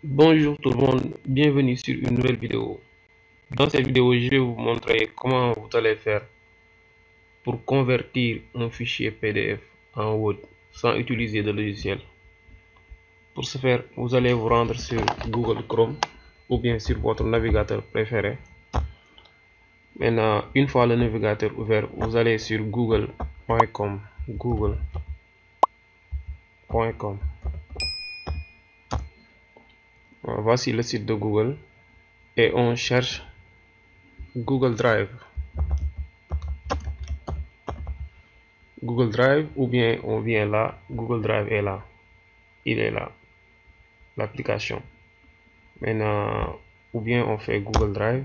Bonjour tout le monde, bienvenue sur une nouvelle vidéo. Dans cette vidéo, je vais vous montrer comment vous allez faire pour convertir un fichier PDF en Word sans utiliser de logiciel. Pour ce faire, vous allez vous rendre sur Google Chrome ou bien sur votre navigateur préféré. Maintenant, une fois le navigateur ouvert, vous allez sur google.com. Voici le site de Google et on cherche Google Drive. Google Drive ou bien on vient là, Google Drive est là, il est là, l'application. Maintenant, ou bien on fait Google Drive.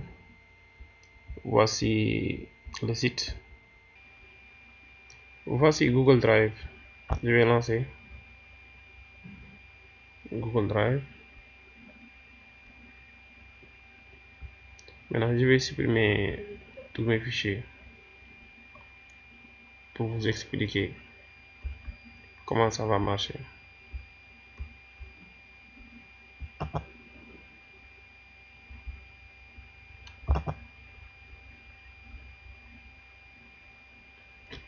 Voici le site. Voici Google Drive. Je vais lancer Google Drive. Maintenant, je vais supprimer tous mes fichiers pour vous expliquer comment ça va marcher.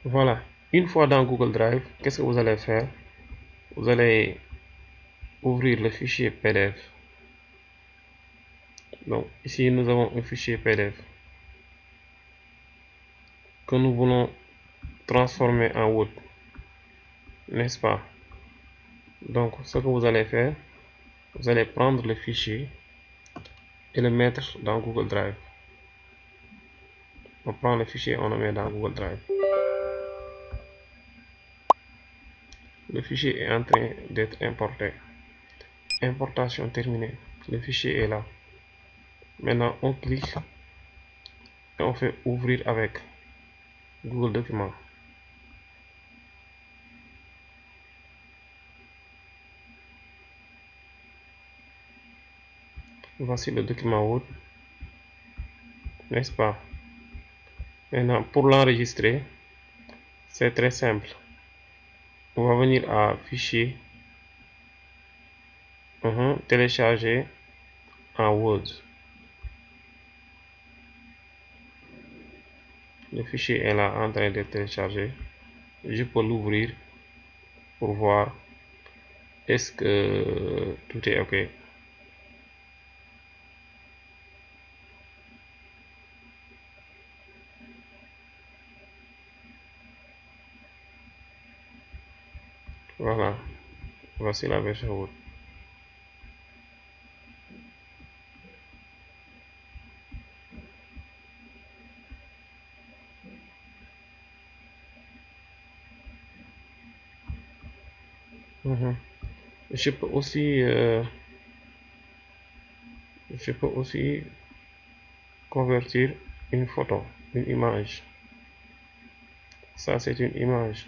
Voilà. Une fois dans Google Drive, qu'est-ce que vous allez faire? Vous allez ouvrir le fichier PDF. Donc, ici, nous avons un fichier PDF que nous voulons transformer en Word, n'est-ce pas? Donc, ce que vous allez faire, vous allez prendre le fichier et le mettre dans Google Drive. On prend le fichier et on le met dans Google Drive. Le fichier est en train d'être importé. Importation terminée. Le fichier est là. Maintenant, on clique et on fait ouvrir avec Google Documents. Voici le document Word, n'est-ce pas? Maintenant, pour l'enregistrer, c'est très simple. On va venir à Fichier, télécharger en Word. Le fichier est là en train de télécharger. Je peux l'ouvrir pour voir est-ce que tout est OK. Voilà, voici la version Word. Je peux aussi convertir une photo, une image. Ça, c'est une image.